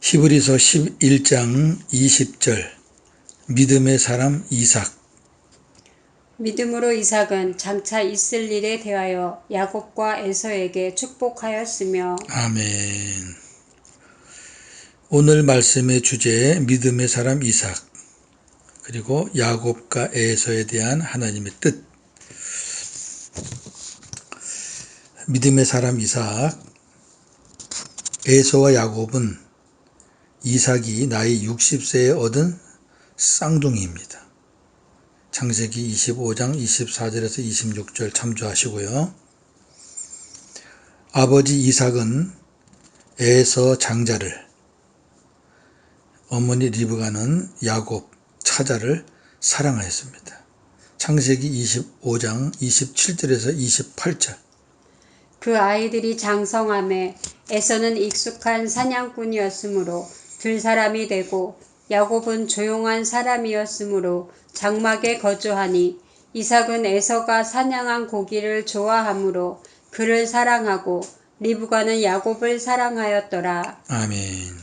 히브리서 11장 20절 믿음의 사람 이삭. 믿음으로 이삭은 장차 있을 일에 대하여 야곱과 에서에게 축복하였으며. 아멘. 오늘 말씀의 주제 믿음의 사람 이삭, 그리고 야곱과 에서에 대한 하나님의 뜻. 믿음의 사람 이삭. 에서와 야곱은 이삭이 나이 60세에 얻은 쌍둥이입니다. 창세기 25장 24절에서 26절 참조하시고요. 아버지 이삭은 에서 장자를, 어머니 리브가는 야곱 차자를 사랑하였습니다. 창세기 25장 27절에서 28절. 그 아이들이 장성함에 에서는 익숙한 사냥꾼이었으므로 들사람이 되고, 야곱은 조용한 사람이었으므로 장막에 거주하니, 이삭은 에서가 사냥한 고기를 좋아하므로 그를 사랑하고 리브가는 야곱을 사랑하였더라. 아멘.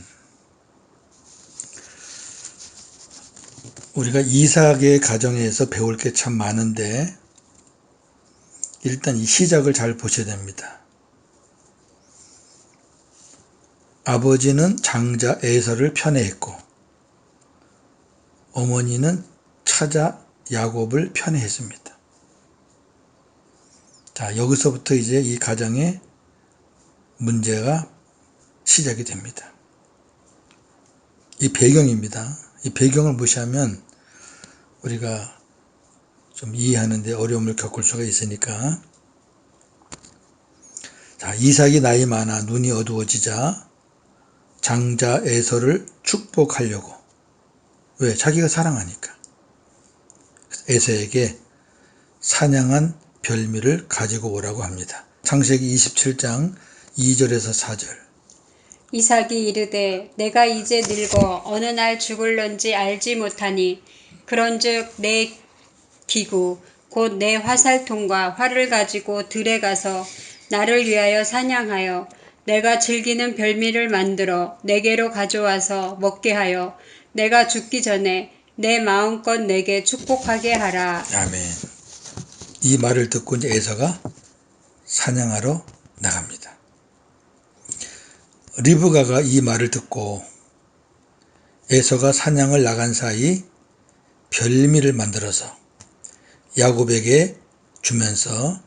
우리가 이삭의 가정에서 배울 게 참 많은데, 일단 이 시작을 잘 보셔야 됩니다. 아버지는 장자 에서를 편애했고, 어머니는 차자 야곱을 편애했습니다. 자, 여기서부터 이제 이 가정의 문제가 시작이 됩니다. 이 배경입니다. 이 배경을 무시하면 우리가 좀 이해하는 데 어려움을 겪을 수가 있으니까. 자, 이삭이 나이 많아 눈이 어두워지자 장자 에서를 축복하려고. 왜? 자기가 사랑하니까. 에서에게 사냥한 별미를 가지고 오라고 합니다. 창세기 27장 2절에서 4절. 이삭이 이르되 내가 이제 늙어 어느 날 죽을런지 알지 못하니, 그런즉 내 기구 곧 내 화살통과 활을 가지고 들에 가서 나를 위하여 사냥하여 내가 즐기는 별미를 만들어 내게로 가져와서 먹게 하여 내가 죽기 전에 내 마음껏 내게 축복하게 하라. 아멘. 이 말을 듣고 이제 에서가 사냥하러 나갑니다. 리브가가 이 말을 듣고 에서가 사냥을 나간 사이 별미를 만들어서 야곱에게 주면서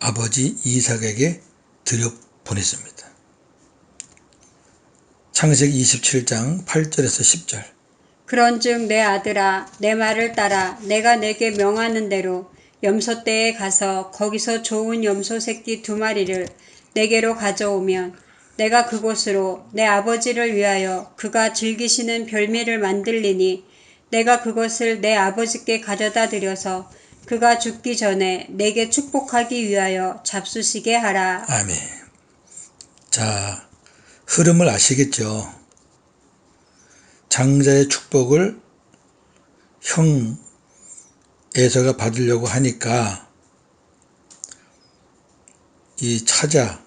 아버지 이삭에게 들여보냈습니다. 창세기 27장 8절에서 10절. 그런즉 내 아들아, 내 말을 따라 내가 내게 명하는 대로 염소떼에 가서 거기서 좋은 염소 새끼 2마리를 내게로 가져오면 내가 그곳으로 내 아버지를 위하여 그가 즐기시는 별미를 만들리니, 내가 그것을 내 아버지께 가져다 드려서 그가 죽기 전에 내게 축복하기 위하여 잡수시게 하라. 아멘. 자, 흐름을 아시겠죠? 장자의 축복을 형 에서가 받으려고 하니까 이 차자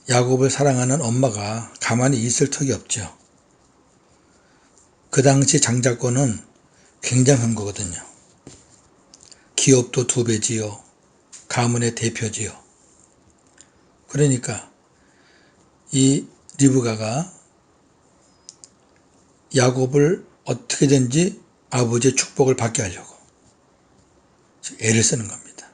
야곱을 사랑하는 엄마가 가만히 있을 턱이 없죠. 그 당시 장자권은 굉장한 거거든요. 기업도 2배지요. 가문의 대표지요. 그러니까 이 리브가가 야곱을 어떻게든지 아버지의 축복을 받게 하려고 애를 쓰는 겁니다.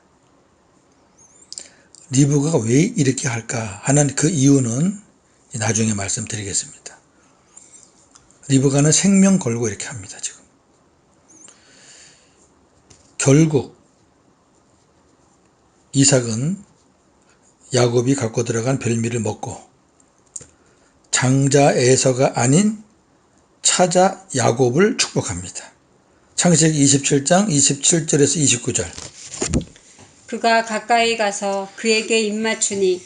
리브가가 왜 이렇게 할까 하는 그 이유는 나중에 말씀드리겠습니다. 리브가는 생명 걸고 이렇게 합니다. 지금 결국 이삭은 야곱이 갖고 들어간 별미를 먹고 장자 에서가 아닌 차자 야곱을 축복합니다. 창세기 27장 27절에서 29절. 그가 가까이 가서 그에게 입맞추니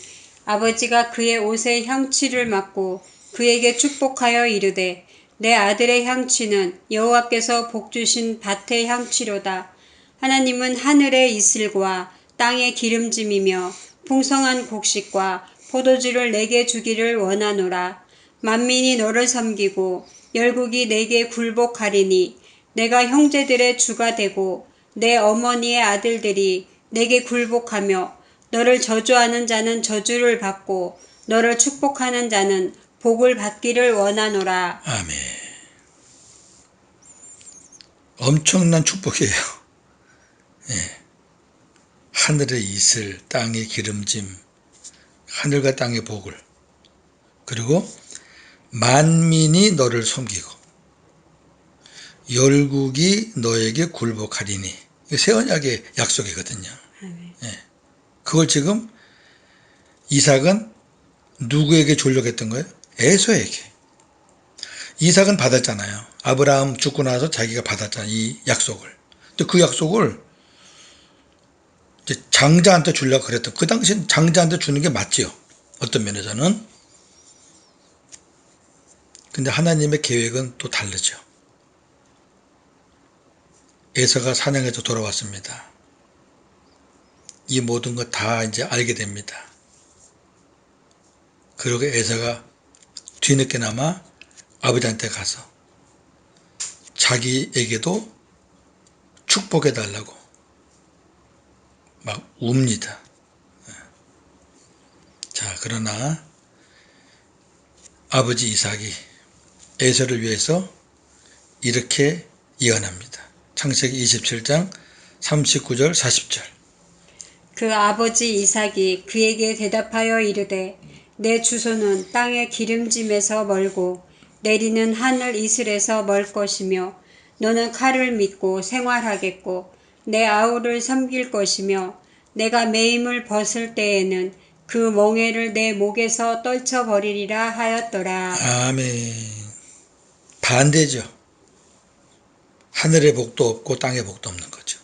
아버지가 그의 옷에 향취를 맡고 그에게 축복하여 이르되 내 아들의 향취는 여호와께서 복주신 밭의 향취로다. 하나님은 하늘의 이슬과 땅의 기름짐이며 풍성한 곡식과 포도주를 내게 주기를 원하노라. 만민이 너를 섬기고 열국이 내게 굴복하리니 내가 형제들의 주가 되고 내 어머니의 아들들이 내게 굴복하며 너를 저주하는 자는 저주를 받고 너를 축복하는 자는 복을 받기를 원하노라. 아멘. 엄청난 축복이에요. 예. 하늘의 이슬, 땅의 기름짐, 하늘과 땅의 복을, 그리고 만민이 너를 섬기고 열국이 너에게 굴복하리니. 새 언약의 약속이거든요. 예. 그걸 지금 이삭은 누구에게 주려고 했던 거예요? 에서에게. 이삭은 받았잖아요. 아브라함 죽고 나서 자기가 받았잖아요. 이 약속을. 근데 그 약속을 이제 장자한테 주려고 그랬던, 그 당시엔 장자한테 주는 게 맞지요. 어떤 면에서는. 근데 하나님의 계획은 또 다르죠. 에서가 사냥해서 돌아왔습니다. 이 모든 것 다 이제 알게 됩니다. 그리고 에서가 뒤늦게나마 아버지한테 가서 자기에게도 축복해달라고 막 웁니다. 자, 그러나 아버지 이삭이 에서를 위해서 이렇게 예언합니다. 창세기 27장 39절 40절. 그 아버지 이삭이 그에게 대답하여 이르되 내 주소는 땅의 기름짐에서 멀고 내리는 하늘 이슬에서 멀 것이며 너는 칼을 믿고 생활하겠고 내 아우를 섬길 것이며 내가 매임을 벗을 때에는 그 멍에를 내 목에서 떨쳐버리리라 하였더라. 아멘. 반대죠. 하늘의 복도 없고 땅의 복도 없는 거죠.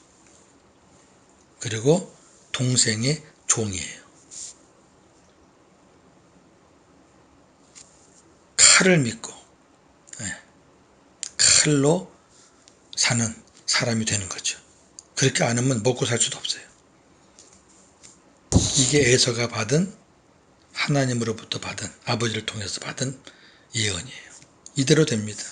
그리고 동생의 종이에요. 칼을 믿고 칼로 사는 사람이 되는 거죠. 그렇게 안 하면 먹고 살 수도 없어요. 이게 에서가 받은, 하나님으로부터 받은, 아버지를 통해서 받은 예언이에요. 이대로 됩니다.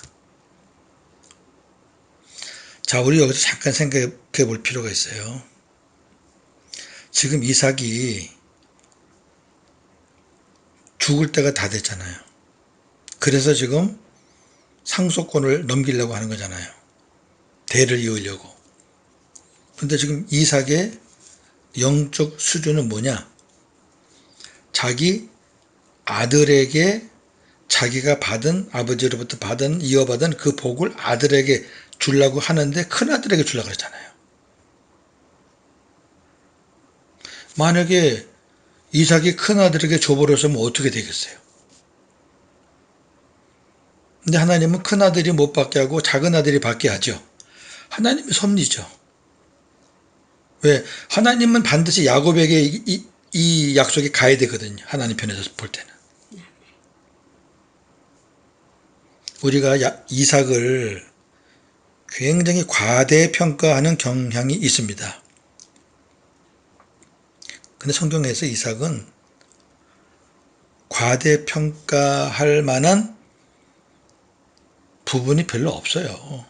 자, 우리 여기서 잠깐 생각해 볼 필요가 있어요. 지금 이삭이 죽을 때가 다 됐잖아요. 그래서 지금 상속권을 넘기려고 하는 거잖아요. 대를 이으려고. 근데 지금 이삭의 영적 수준은 뭐냐? 자기 아들에게 자기가 받은, 아버지로부터 받은, 이어받은 그 복을 아들에게 주려고 하는데 큰아들에게 주려고 그랬잖아요. 만약에 이삭이 큰아들에게 줘버렸으면 어떻게 되겠어요? 근데 하나님은 큰아들이 못 받게 하고 작은아들이 받게 하죠. 하나님의 섭리죠. 왜? 하나님은 반드시 야곱에게 이 약속이 가야 되거든요. 하나님 편에서 볼 때는. 우리가 이삭을 굉장히 과대평가하는 경향이 있습니다. 근데 성경에서 이삭은 과대평가할 만한 부분이 별로 없어요.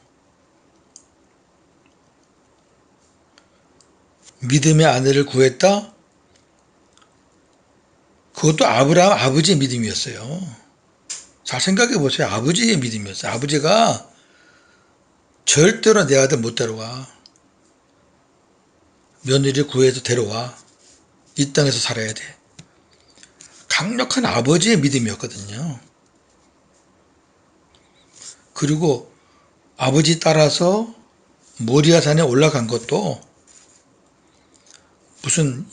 믿음의 아내를 구했다? 그것도 아브라함 아버지의 믿음이었어요. 잘 생각해 보세요. 아버지의 믿음이었어요. 아버지가 절대로 내 아들 못 데려와. 며느리 구해서 데려와. 이 땅에서 살아야 돼. 강력한 아버지의 믿음이었거든요. 그리고 아버지 따라서 모리아산에 올라간 것도 무슨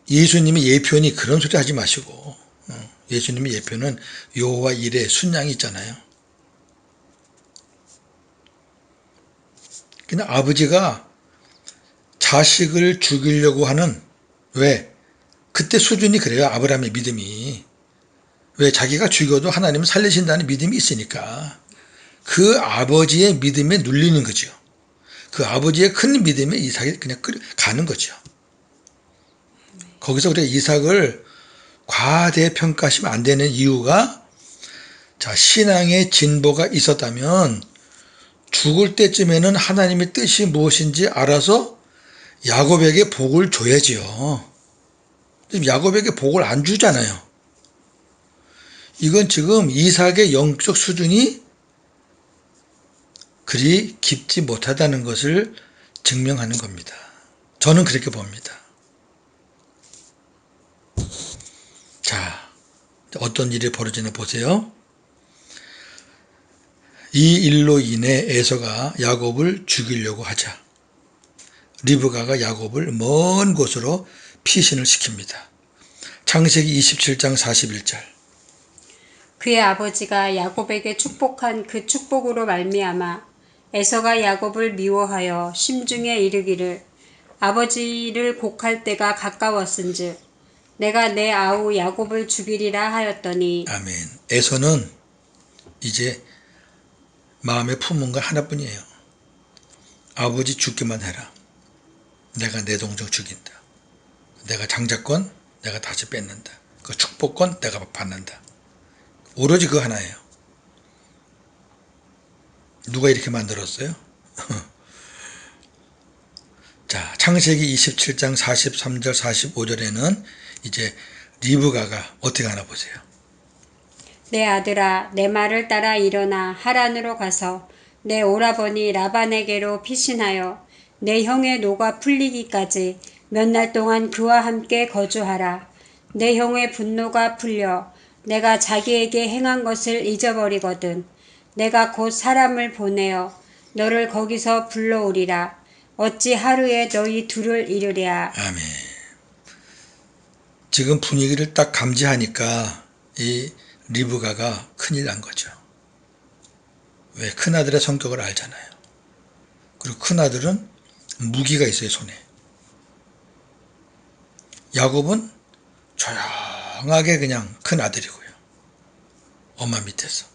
예수님의 예표니 그런 소리 하지 마시고, 예수님의 예표는 여호와 일에 순양이 있잖아요. 근데 아버지가 자식을 죽이려고 하는, 왜? 그때 수준이 그래요. 아브라함의 믿음이. 왜? 자기가 죽여도 하나님은 살리신다는 믿음이 있으니까 그 아버지의 믿음에 눌리는 거죠. 그 아버지의 큰 믿음에 이삭이 그냥 가는 거죠. 거기서 우리가 이삭을 과대평가하시면 안 되는 이유가, 자, 신앙의 진보가 있었다면 죽을 때쯤에는 하나님의 뜻이 무엇인지 알아서 야곱에게 복을 줘야지요. 지금 야곱에게 복을 안 주잖아요. 이건 지금 이삭의 영적 수준이 그리 깊지 못하다는 것을 증명하는 겁니다. 저는 그렇게 봅니다. 자, 어떤 일이 벌어지나 보세요. 이 일로 인해 에서가 야곱을 죽이려고 하자 리브가가 야곱을 먼 곳으로 피신을 시킵니다. 창세기 27장 41절. 그의 아버지가 야곱에게 축복한 그 축복으로 말미암아 에서가 야곱을 미워하여 심중에 이르기를 아버지를 곡할 때가 가까웠은즉 내가 내 아우 야곱을 죽이리라 하였더니 아멘. 에서는 이제 마음에 품은 거 하나뿐이에요. 아버지 죽기만 해라. 내가 내 동정 죽인다. 내가 장자권 내가 다시 뺏는다. 그 축복권 내가 받는다. 오로지 그 하나예요. 누가 이렇게 만들었어요? 자, 창세기 27장 43절 45절에는 이제 리브가가 어떻게 하나 보세요. 내 아들아 내 말을 따라 일어나 하란으로 가서 내 오라버니 라반에게로 피신하여 내 형의 노가 풀리기까지 몇 날 동안 그와 함께 거주하라. 내 형의 분노가 풀려 내가 자기에게 행한 것을 잊어버리거든 내가 곧 사람을 보내어 너를 거기서 불러오리라. 어찌 하루에 너희 둘을 이르랴. 아멘. 지금 분위기를 딱 감지하니까 이 리브가가 큰일 난 거죠. 왜? 큰아들의 성격을 알잖아요. 그리고 큰아들은 무기가 있어요, 손에. 야곱은 조용하게 그냥 큰아들이고요. 엄마 밑에서.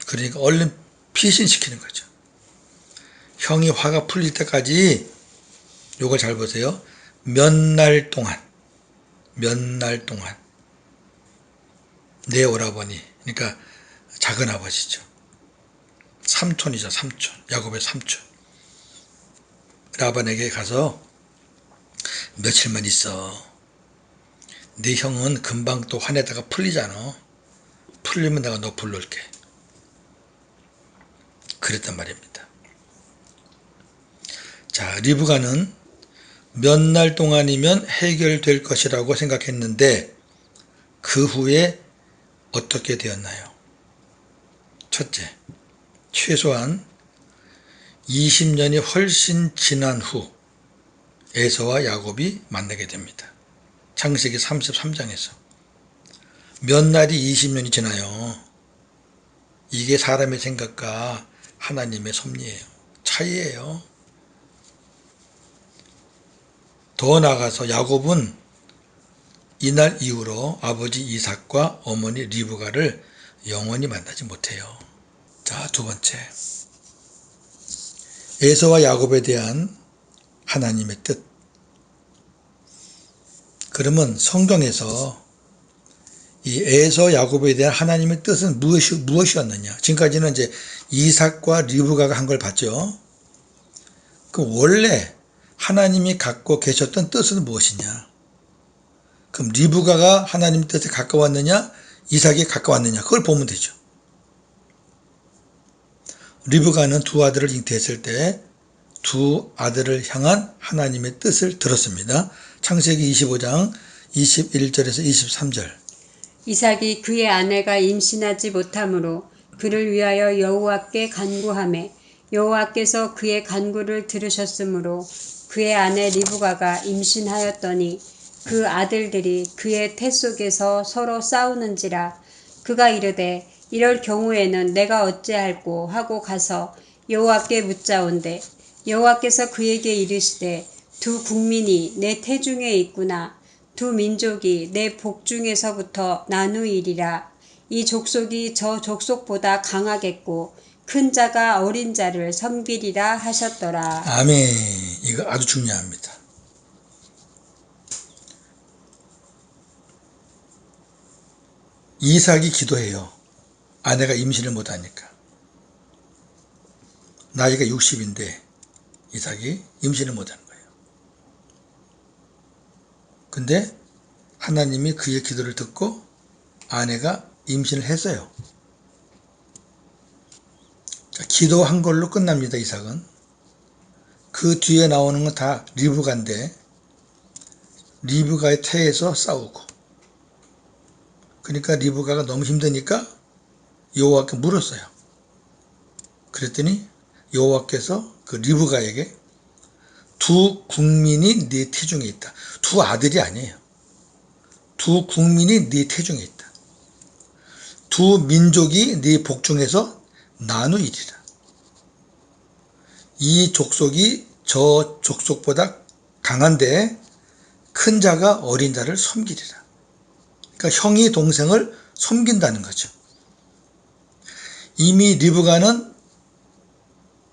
그러니까 얼른 피신시키는 거죠. 형이 화가 풀릴 때까지 요거 잘 보세요. 몇 날 동안 내 오라버니, 그러니까 작은 아버지죠. 삼촌이죠, 삼촌. 야곱의 삼촌. 라반에게 가서 며칠만 있어. 네 형은 금방 또 화내다가 풀리잖아. 풀리면 내가 너 불러올게. 그랬단 말입니다. 자, 리브가는 몇 날 동안이면 해결될 것이라고 생각했는데 그 후에 어떻게 되었나요? 첫째, 최소한 20년이 훨씬 지난 후 에서와 야곱이 만나게 됩니다. 창세기 33장에서. 몇 날이 20년이 지나요. 이게 사람의 생각과 하나님의 섭리예요. 차이예요. 더 나아가서 야곱은 이날 이후로 아버지 이삭과 어머니 리브가를 영원히 만나지 못해요. 자, 두 번째. 에서와 야곱에 대한 하나님의 뜻. 그러면 성경에서 이 에서 야곱에 대한 하나님의 뜻은 무엇이었느냐? 지금까지는 이제 이삭과 리브가가 한 걸 봤죠. 그 원래 하나님이 갖고 계셨던 뜻은 무엇이냐? 그럼 리브가가 하나님 뜻에 가까웠느냐? 이삭이 가까웠느냐? 그걸 보면 되죠. 리브가는 두 아들을 잉태했을 때 두 아들을 향한 하나님의 뜻을 들었습니다. 창세기 25장 21절에서 23절. 이삭이 그의 아내가 임신하지 못하므로 그를 위하여 여호와께 간구하매 여호와께서 그의 간구를 들으셨으므로 그의 아내 리브가가 임신하였더니 그 아들들이 그의 태 속에서 서로 싸우는지라. 그가 이르되 이럴 경우에는 내가 어찌할꼬 하고 가서 여호와께 묻자온대 여호와께서 그에게 이르시되 두 국민이 내 태중에 있구나. 두 민족이 내 복중에서부터 나누이리라. 이 족속이 저 족속보다 강하겠고 큰 자가 어린 자를 섬기리라 하셨더라. 아멘. 이거 아주 중요합니다. 이삭이 기도해요. 아내가 임신을 못하니까. 나이가 60인데 이삭이 임신을 못하는 거예요. 근데 하나님이 그의 기도를 듣고 아내가 임신을 했어요. 자, 기도한 걸로 끝납니다. 이삭은. 그 뒤에 나오는 건 다 리브가인데 리브가의 태에서 싸우고, 그러니까 리브가가 너무 힘드니까 여호와께 물었어요. 그랬더니 여호와께서 그 리브가에게 두 국민이 네 태중에 있다. 두 아들이 아니에요. 두 국민이 네 태중에 있다. 두 민족이 네 복중에서 나누이리라. 이 족속이 저 족속보다 강한데 큰 자가 어린 자를 섬기리라. 그러니까 형이 동생을 섬긴다는 거죠. 이미 리브가는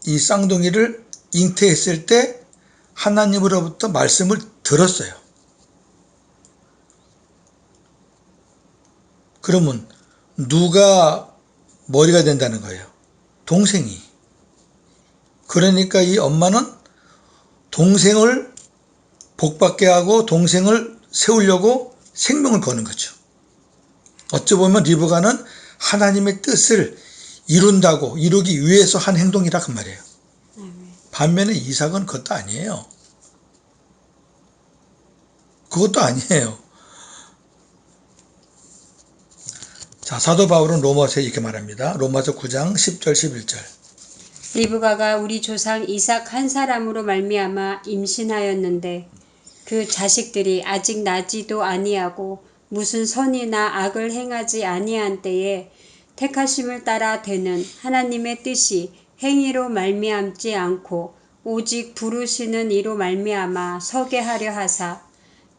이 쌍둥이를 잉태했을 때 하나님으로부터 말씀을 들었어요. 그러면 누가 머리가 된다는 거예요? 동생이. 그러니까 이 엄마는 동생을 복받게 하고 동생을 세우려고 생명을 거는 거죠. 어찌 보면 리브가는 하나님의 뜻을 이루기 위해서 한 행동이라 그 말이에요. 반면에 이삭은 그것도 아니에요. 그것도 아니에요. 자, 사도 바울은 로마서에 이렇게 말합니다. 로마서 9장 10절 11절. 리브가가 우리 조상 이삭 한 사람으로 말미암아 임신하였는데 그 자식들이 아직 나지도 아니하고 무슨 선이나 악을 행하지 아니한 때에 택하심을 따라 되는 하나님의 뜻이 행위로 말미암지 않고 오직 부르시는 이로 말미암아 서게 하려 하사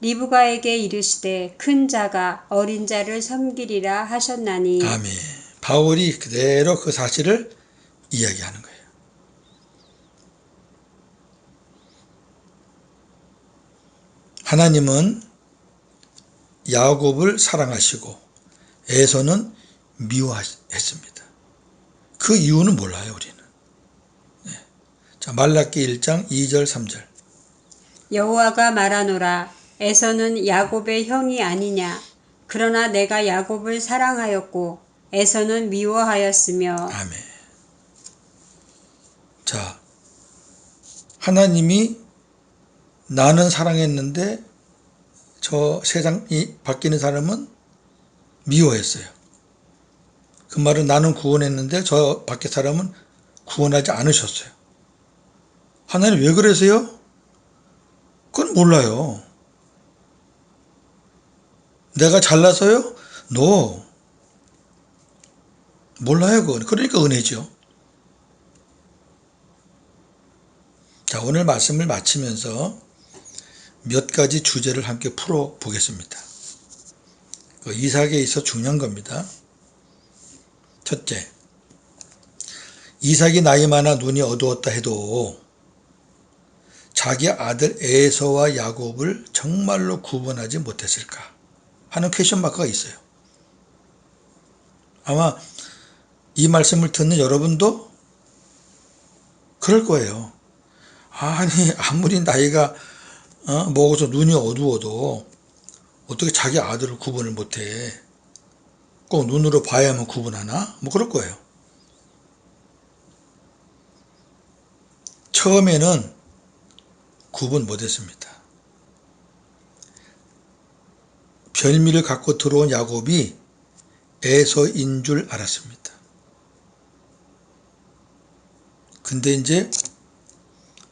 리브가에게 이르시되 큰 자가 어린 자를 섬기리라 하셨나니. 아멘. 바울이 그대로 그 사실을 이야기하는 거예요. 하나님은 야곱을 사랑하시고 에서는 미워했습니다. 그 이유는 몰라요, 우리는. 네. 자, 말라기 1장 2절 3절. 여호와가 말하노라. 에서는 야곱의 형이 아니냐. 그러나 내가 야곱을 사랑하였고 에서는 미워하였으며. 아멘. 자, 하나님이 나는 사랑했는데 저 세상이 바뀌는 사람은 미워했어요. 그 말은 나는 구원했는데 저 밖에 사람은 구원하지 않으셨어요. 하나님 왜 그러세요? 그건 몰라요. 내가 잘나서요? No. 몰라요, 그건. 그러니까 은혜죠. 자, 오늘 말씀을 마치면서 몇 가지 주제를 함께 풀어보겠습니다. 이삭에 있어 중요한 겁니다. 첫째, 이삭이 나이 많아 눈이 어두웠다 해도 자기 아들 에서와 야곱을 정말로 구분하지 못했을까 하는 퀘션 마크가 있어요. 아마 이 말씀을 듣는 여러분도 그럴 거예요. 아니, 아무리 나이가 먹어서 눈이 어두워도 어떻게 자기 아들을 구분을 못해? 꼭 눈으로 봐야만 구분하나? 뭐 그럴 거예요. 처음에는 구분 못했습니다. 별미를 갖고 들어온 야곱이 에서인 줄 알았습니다. 근데 이제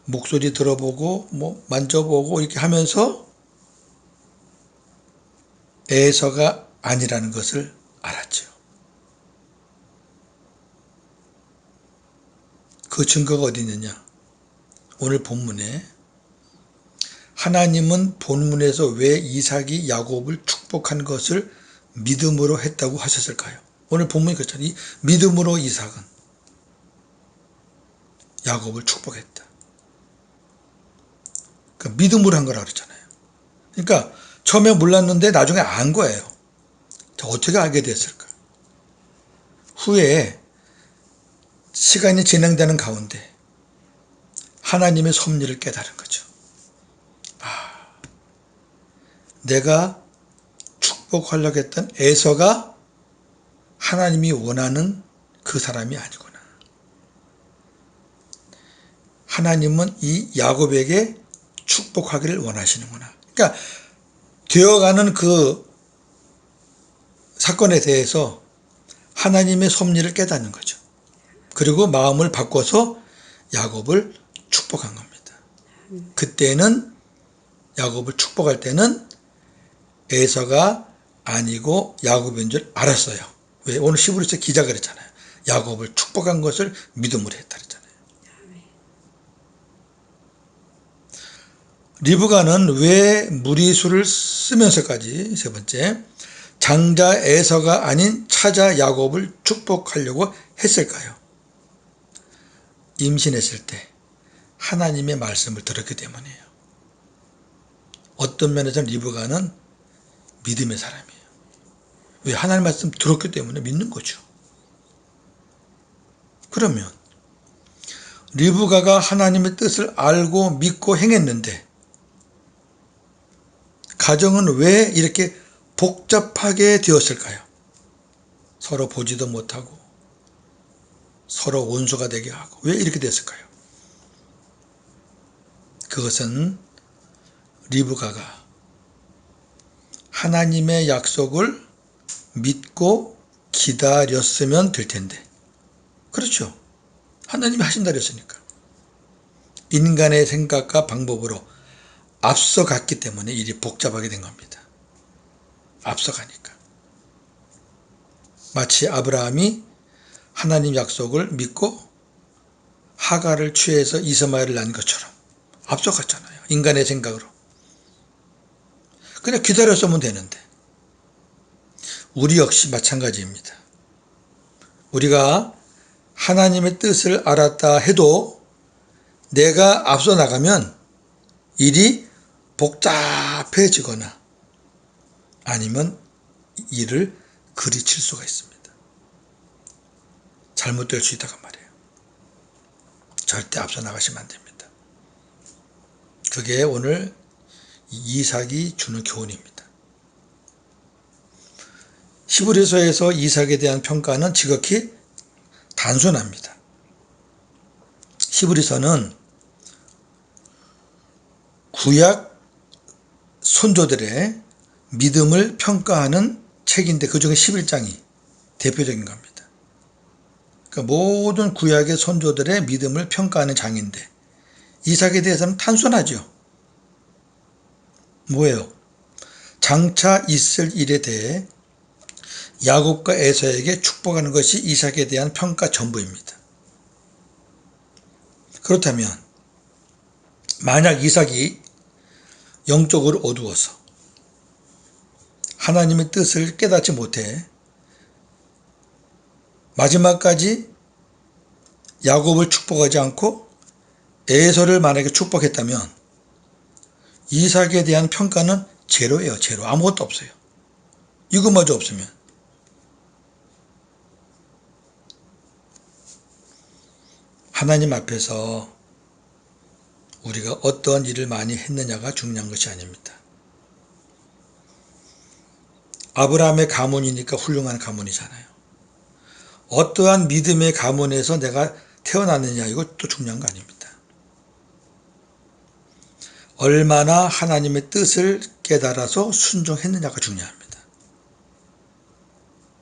목소리 들어보고 뭐 만져보고 이렇게 하면서 에서가 아니라는 것을 알았죠. 그 증거가 어디 있느냐? 오늘 본문에 하나님은 본문에서 왜 이삭이 야곱을 축복한 것을 믿음으로 했다고 하셨을까요? 오늘 본문이 그렇잖아요. 이 믿음으로 이삭은 야곱을 축복했다. 그러니까 믿음으로 한 거라고 그랬잖아요. 그러니까 처음에 몰랐는데 나중에 안 거예요. 어떻게 알게 됐을까? 후에 시간이 진행되는 가운데 하나님의 섭리를 깨달은 거죠. 내가 축복하려고 했던 에서가 하나님이 원하는 그 사람이 아니구나. 하나님은 이 야곱에게 축복하기를 원하시는구나. 그러니까 되어가는 그 사건에 대해서 하나님의 섭리를 깨닫는 거죠. 그리고 마음을 바꿔서 야곱을 축복한 겁니다. 그때는 야곱을 축복할 때는 에서가 아니고 야곱인 줄 알았어요. 왜? 오늘 히브리서 기자가 그랬잖아요. 야곱을 축복한 것을 믿음으로 했다 그랬잖아요. 리브가는 왜 무리수를 쓰면서까지 세 번째 장자 에서가 아닌 차자 야곱을 축복하려고 했을까요? 임신했을 때 하나님의 말씀을 들었기 때문이에요. 어떤 면에서는 리브가는 믿음의 사람이에요. 왜? 하나님 말씀 들었기 때문에 믿는 거죠. 그러면 리브가가 하나님의 뜻을 알고 믿고 행했는데 가정은 왜 이렇게 복잡하게 되었을까요? 서로 보지도 못하고 서로 원수가 되게 하고 왜 이렇게 됐을까요? 그것은 리브가가 하나님의 약속을 믿고 기다렸으면 될 텐데, 그렇죠? 하나님이 하신다 그랬으니까 인간의 생각과 방법으로 앞서갔기 때문에 일이 복잡하게 된 겁니다. 앞서가니까. 마치 아브라함이 하나님 약속을 믿고 하갈을 취해서 이스마엘을 낳은 것처럼 앞서갔잖아요. 인간의 생각으로. 그냥 기다렸으면 되는데 우리 역시 마찬가지입니다. 우리가 하나님의 뜻을 알았다 해도 내가 앞서 나가면 일이 복잡해지거나 아니면 일을 그리칠 수가 있습니다. 잘못될 수 있다고 말이에요. 절대 앞서 나가시면 안 됩니다. 그게 오늘 이삭이 주는 교훈입니다. 히브리서에서 이삭에 대한 평가는 지극히 단순합니다. 히브리서는 구약 선조들의 믿음을 평가하는 책인데 그중에 11장이 대표적인 겁니다. 그러니까 모든 구약의 선조들의 믿음을 평가하는 장인데 이삭에 대해서는 단순하죠. 뭐예요? 장차 있을 일에 대해 야곱과 에서에게 축복하는 것이 이삭에 대한 평가 전부입니다. 그렇다면 만약 이삭이 영적으로 어두워서 하나님의 뜻을 깨닫지 못해 마지막까지 야곱을 축복하지 않고 에서를 만약에 축복했다면 이삭에 대한 평가는 제로예요. 제로. 아무것도 없어요. 이것마저 없으면. 하나님 앞에서 우리가 어떠한 일을 많이 했느냐가 중요한 것이 아닙니다. 아브라함의 가문이니까 훌륭한 가문이잖아요. 어떠한 믿음의 가문에서 내가 태어났느냐 이것도 중요한 거 아닙니다. 얼마나 하나님의 뜻을 깨달아서 순종했느냐가 중요합니다.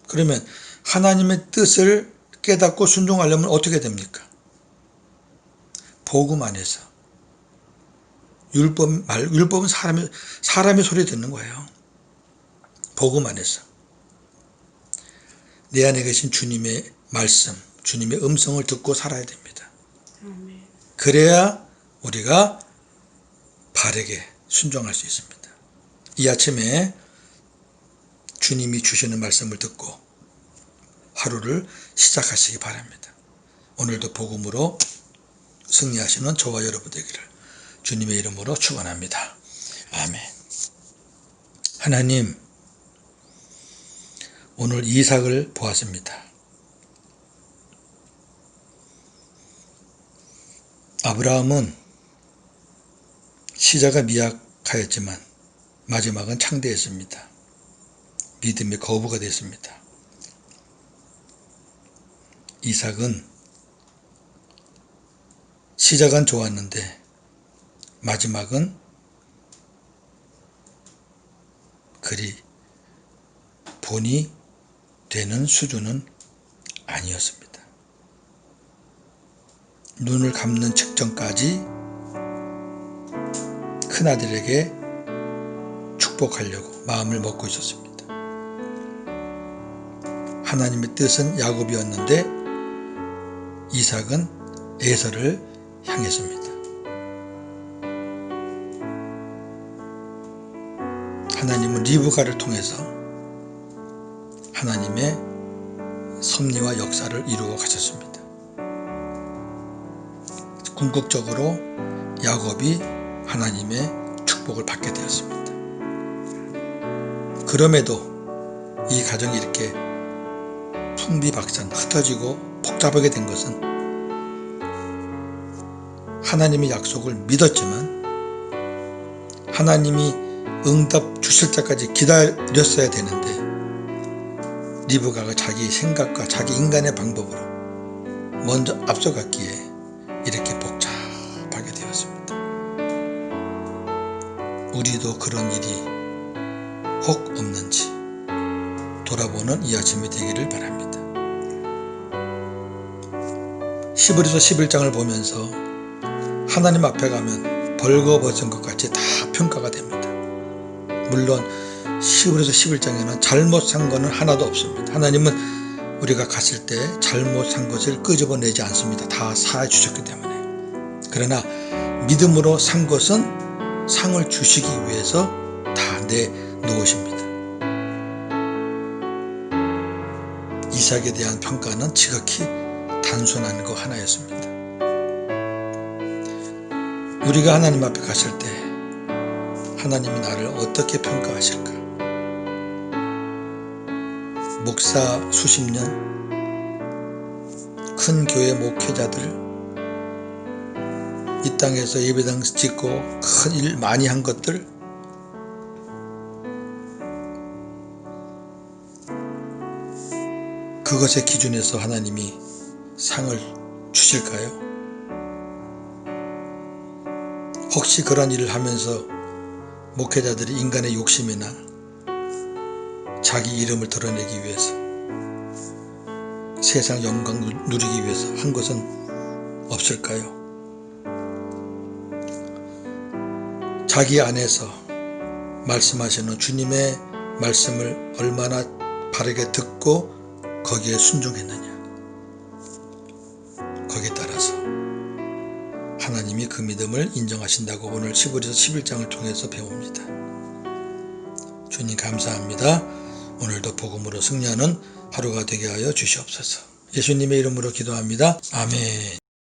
그러면 하나님의 뜻을 깨닫고 순종하려면 어떻게 됩니까? 복음 안에서. 율법은 사람의 소리 듣는 거예요. 복음 안에서. 내 안에 계신 주님의 말씀, 주님의 음성을 듣고 살아야 됩니다. 그래야 우리가 바르게 순종할 수 있습니다. 이 아침에 주님이 주시는 말씀을 듣고 하루를 시작하시기 바랍니다. 오늘도 복음으로 승리하시는 저와 여러분 되기를 주님의 이름으로 축원합니다. 아멘. 하나님, 오늘 이삭을 보았습니다. 아브라함은 시자가 미약하였지만 마지막은 창대했습니다. 믿음의 거부가 됐습니다. 이삭은 시작은 좋았는데 마지막은 그리 본이 되는 수준은 아니었습니다. 눈을 감는 직전까지 큰아들에게 축복하려고 마음을 먹고 있었습니다. 하나님의 뜻은 야곱이었는데 이삭은 에서를 향했습니다. 하나님은 리브가를 통해서 하나님의 섭리와 역사를 이루어 가셨습니다. 궁극적으로 야곱이 하나님의 축복을 받게 되었습니다. 그럼에도 이 가정이 이렇게 풍비박산 흩어지고 복잡하게 된 것은 하나님의 약속을 믿었지만 하나님이 응답 주실 때까지 기다렸어야 되는데 리브가가 자기 생각과 자기 인간의 방법으로 먼저 앞서갔기에 이렇게 복잡하게 되었습니다. 우리도 그런 일이 혹 없는지 돌아보는 이 아침이 되기를 바랍니다. 11에서 11장을 보면서 하나님 앞에 가면 벌거벗은 것 같이 다 평가가 됩니다. 물론 11에서 11장에는 잘못 산 거는 하나도 없습니다. 하나님은 우리가 갔을 때 잘못 산 것을 끄집어내지 않습니다. 다 사해 주셨기 때문에. 그러나 믿음으로 산 것은 상을 주시기 위해서 다 내놓으십니다. 이삭에 대한 평가는 지극히 단순한 거 하나였습니다. 우리가 하나님 앞에 갔을 때 하나님이 나를 어떻게 평가하실까? 목사 수십 년, 큰 교회 목회자들, 이 땅에서 예배당 짓고 큰 일 많이 한 것들, 그것의 기준에서 하나님이 상을 주실까요? 혹시 그런 일을 하면서 목회자들이 인간의 욕심이나 자기 이름을 드러내기 위해서 세상 영광 누리기 위해서 한 것은 없을까요? 자기 안에서 말씀하시는 주님의 말씀을 얼마나 바르게 듣고 거기에 순종했느냐, 거기에 따라서 하나님이 그 믿음을 인정하신다고 오늘 11에서 11장을 통해서 배웁니다. 주님 감사합니다. 오늘도 복음으로 승리하는 하루가 되게 하여 주시옵소서. 예수님의 이름으로 기도합니다. 아멘.